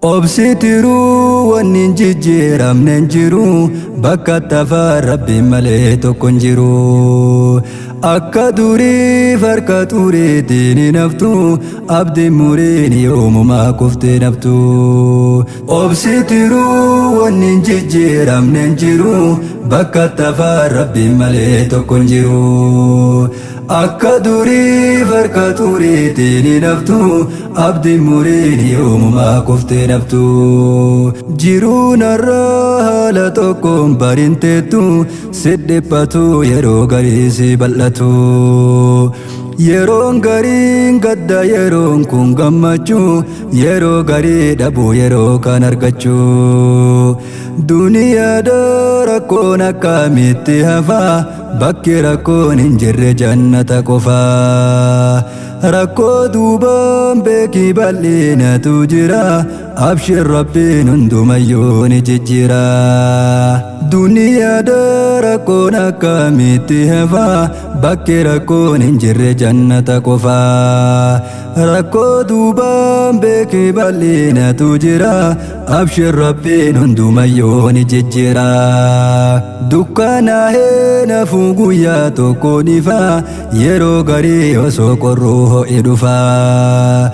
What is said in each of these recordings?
Obsitiru wanin jijjiiramne hin jiru bakka tafaa rabbi malee tokko hin jiru. Akka durii farka turiitiin hin haftu abdiin muriin yoomumaa kuftee naftu. Obsitiru wanin jijjiiramne hin jiru bakka tafaa rabbi malee tokko hin jiru. Akka durii farka turiitiin hin haftu abdiin muriin yoomumaa kuftee naftu. Jiruu narraa haala tokkoon barinteettu sidhiphatu yeroo garii si bal'atu. Yeroon gariin gadda yeroon kun gammachuu yeroo garii dhabuu yeroo kan argachuu. Duniyaadha rakkoon akkamitti hafaa bakki rakkoon hin jirre jannata qofaa. Rakkoo duubaan beekii bal'inatu jira abshir rabbiin hundumayyuu ni jijjiira. Duniyaadha rakkoon akkamitti hafaa bakki rakkoon hin jirre jannata qofaa. Rakkoo duubaan beekii bal'inatu jira abshir rabbiin hundumayyuu ni jijjiira. Dukkanaa'ee nafuu guyyaa tokkoon ifaa yeroo garii osoo qorruu ho'i dhufaa.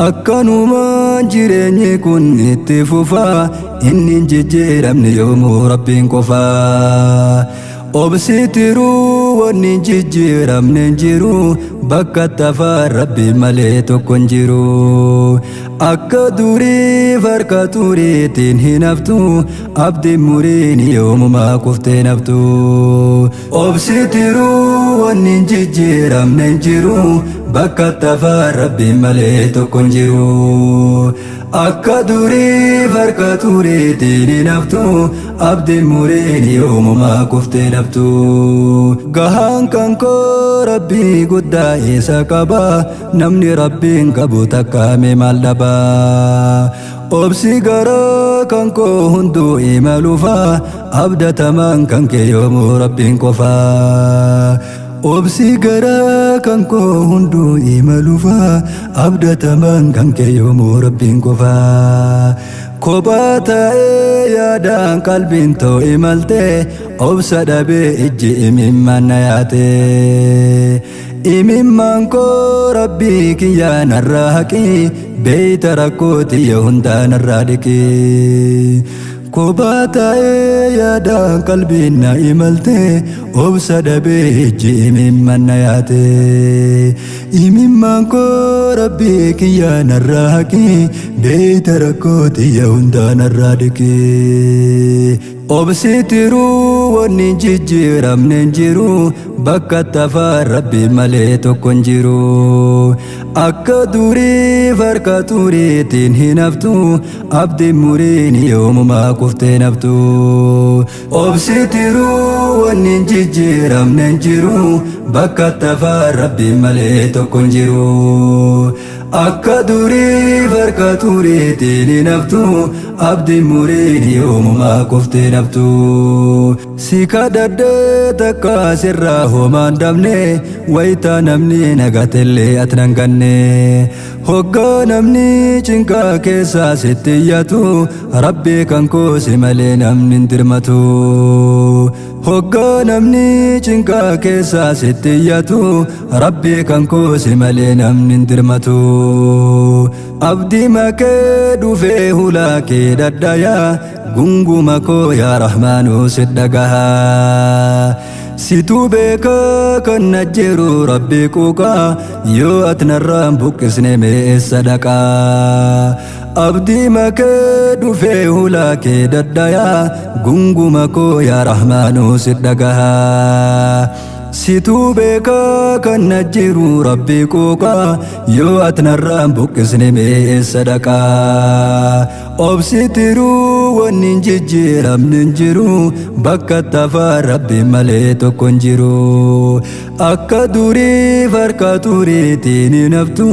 Akkanumaan jireenyi kun itti fufaa inni hin jijjiiramne yoomuu rabbiin qofaa. Obsitiru wanni hin jijjiiramne hin jiru bakka tafaa rabbi malee tokko hin jiru. Akka durii farka turiitiin hin haftu abdiin muriin yoomumaa kuftee naftu. Obsitiru wanni hin jijjiiramne hin jiru bakka tafaa rabbi malee tokko hin jiru. Akka durii farka turiitiin hin haftu abdiin muriin yoomumaa kuftee naftu. Gahaan kan koo rabbii guddaa isa qaba namni rabbiin qabu takkaame maal dhaba. Obsi garaa kan koo hunduu imaluufaa abdatamaan kan kee yoomuu rabbiin qofaa. Obsi garaa kan koo hunduu imaluufaa abdatamaan kan kee yoomuu rabbiin qofaa. Kophaa taa'ee yaadaan qalbiin too imaltee obsa dhabee ijji imimmaan na yaate. Imimmaan koo rabbii kiyyaa narraa haqi beeyta rakkoo tiyya hundaa narraa dhiqi. Kophaa taa'ee yaadaan qalbiin na imaltee obsa dhabee ijji imimmaan na yaate. Imimmaan koo rabbii kiyyaa narraa haqi beeyta rakkoo tiyya hundaa narraa dhiqi. Obsitiru wanni hin jijjiiramne hin jiru bakka tafaa rabbi malee tokko hin jiru. Akka durii farka turiitiin hin haftu abdiin muriin yoomumaa kuftee naftu. Obsitiru wanni hin jijjiiramne hin jiru bakka tafaa rabbi malee tokko hin jiru. Akka durii farka turiitiin hin haftu abdiin muriin yoomumaa kuftee naftu. Si kadhadhee takka sirraa homaan dhabne wayita namni nagatellee ati nan ganne. Hoggaa namni cinqaa keessaa sitti iyyatu rabbii kan koo si malee namni hin dirmatu. Hoggaa namni cinqaa keessaa sitti iyyatu rabbii kan koo si malee namni hin dirmatu. Abdii makee dhufee hulaa kee dadhayaa gunguma koo yaa rahmaanuu si dhagahaa. Situ beekaa kan na jiru rabbii quuqaa yoo ati narraan buqqisne mee sadaqaa. Abdii makee dhufee hulaa kee dadhayaa gunguma koo yaa rahmaanuu si dhagahaa. Situ beekaa kan na jiru rabbii quuqaa yoo ati narraan buqqisne mee sadaqaa. Obsitiru wanni hin jijjiiramne hin jiru bakka tafaa rabbi malee tokko hin jiru. Akka durii farka turiitiin hin haftu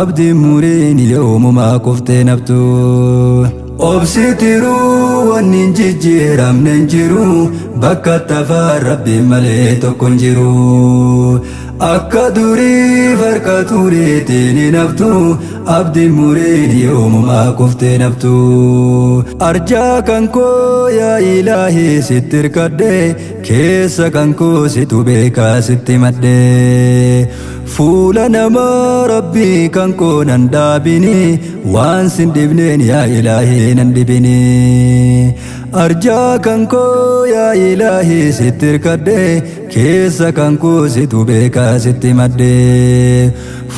abdiin muriin yoomumaa kuftee naftu. Obsitiru wanni hin jijjiiramne hin jiru bakka tafaa rabbi malee tokko hin jiru. akka durii farka tureetiin hin haftu abdiin muriin yoomumaa kuftee naftu arjaa kan koo yaa ilaahii sitti hirkadhe keessa kan koo situ beekaa sitti madde fuula namaa rabbii kan koo nan dhaabini waan sin dhibneen yaa ilaahii nan dhibini arjaa kan koo yaa ilaahii sitti hirkadhe keessa kan koo situ beekaa sitti madde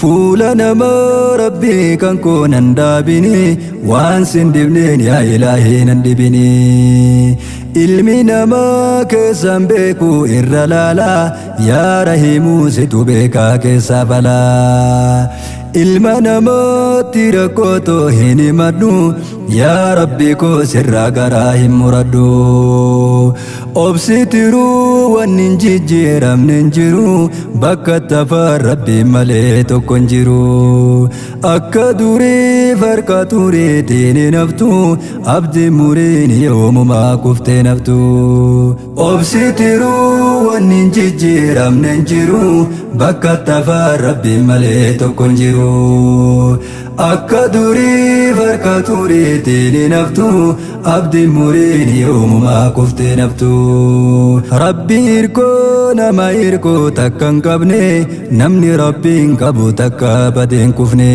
fuula namaa rabbii kan koo nan dhaabini waan sin dhibneen yaa ilaahii nan dhibini ilmi namaa keessan beeku irra laala yaa rahiimuu situ beekaa keessa balaa ilma namaatti rakkoo hin himadhu yaa rabbi koo sirraa garaa hin muradhu obsitiruu wanni hin jijjiiramne hin jiru bakka tafaan rabbi malee tokko hin jiru akka durii farka tureetiin hin haftu abdiin muriin yoomumaa kuftee naftu obsitiruu wanni hin jijjiiramne hin jiru bakka tafaan rabbi malee tokko hin jiru akka durii farka tureetiin hin haftu abdiin muriin yoomumaa kuftee naftu rabbi hirkoo nama hirkoo takka hin qabne namni rabbiin qabu takka badee hin kufne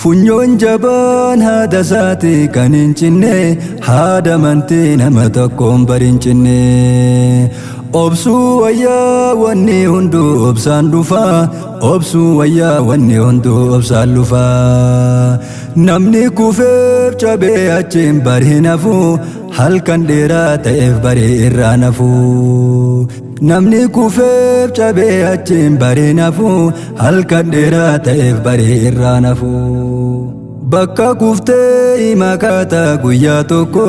funyoon jabaan haada isaati kan hin cinne haada amantii nama tokkoon bari hin cinne obsuu wayyaa wanni hunduu obsaan dhufa obsuu wayyaa wanni hunduu obsaan dhufa namni kufeef cabee achiin bari hin hafu halkan dheeraa ta'eef bari irraa nafu namni kufeef cabee achiin bari hin hafu halkan dheeraa ta'eef bari irraa nafu bakka kuftee himakata guyyaa tokko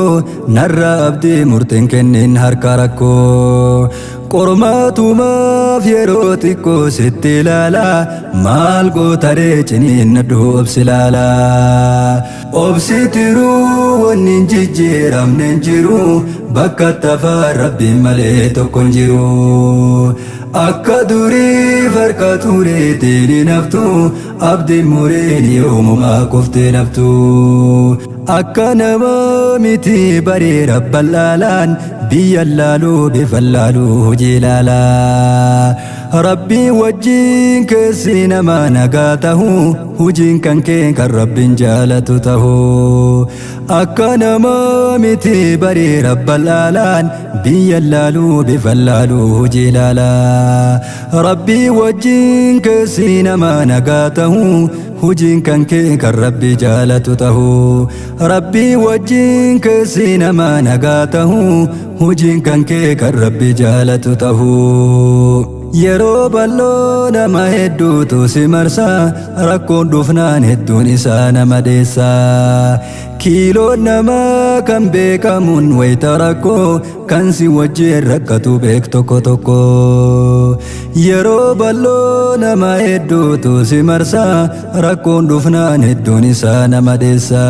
narra abdii murtiin kennin harka rakkoo qormaatumaaf yeroo xiqqoo sitti ilaala maal gootaree ciniinnadhu obsi ilaala obsitiruu wanni hin jijjiiramne hin jiru bakka tafaan rabbiin malee tokko hin jiru akka durii farka tureetiin hin haftu abdiin muriin yoomumaa kuftee naftu akka namaa miti baree rabban laalaan biyya laaluu bifan laaluu hojii laalaa rabbii wajjiin keessi nama nagaa tahu hojiin kan kee kan rabbiin jaalatu tahu akka namaa miti baree rabban laalaan biyya laaluu bifan laaluu hojii laalaa rabbii wajjiin keessi nama nagaa tahu hojiin kan kee kan rabbi jaalatu tahu rabbii wajjiin keessi nama nagaa tahu hojiin kan kee kan rabbi jaalatu tahu yeroo balloo nama hedduutu si marsa rakkoon dhufnaan hedduun isaa nama deessa kiiloon namaa kan beekamuun wayita rakkoo kan si wajjin rakkatu beek tokko tokko yeroo balloo nama hedduutu si marsa rakkoon dhufnaan hedduun isaa nama deessa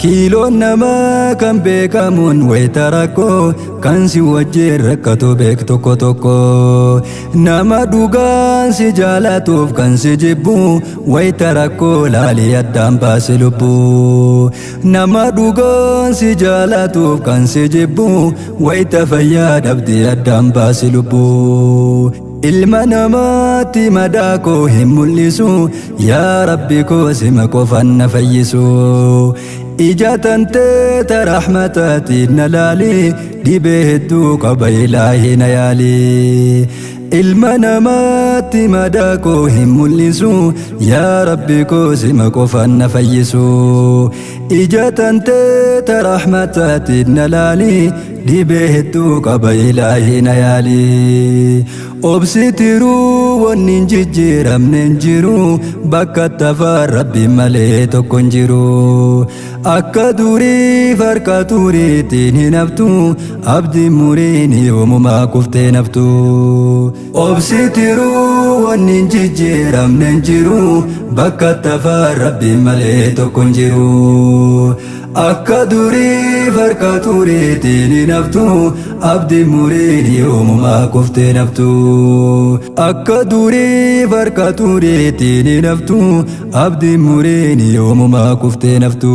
kiiloon namaa kan beekamuun wayita rakkoo kan si wajjin rakkatu beek tokko tokko nama dhugaan si jaalatuuf kan si jibbu wayita rakkoo laalii addaan baasi lubbuu nama dhugaan si jaalatuuf kan si jibbu wayita fayyaa dhabdee addaan baasi lubbuu ilma namaatti madaa koo hin mul'isu yaa rabbi koo sima qofan na fayyisu ija tantee ta rahmataatiin na laali dhibee hedduu qaba ilaahi na yaali ilma namaatti madaa koo hin mul'isu yaa rabbi koo sima qofan na fayyisu ija tantee ta rahmataatiin na laali dhibee hedduu qaba ilaahi na yaali obsitiruu wanni hin jijjiiramne hin jiru bakka tafaan rabbi malee tokko hin jiru akka durii farka tureetiin hin haftu abdiin muriin yoomumaa kuftee naftu obsitiruu wanni hin jijjiiramne hin jiru bakka tafaan rabbi malee tokko hin jiru akka durii farka tureetiin naftu abdiin muriin yoomumaa kuftee naftu akka durii farka tureetiin naftu abdiin muriin yoomumaa kuftee naftu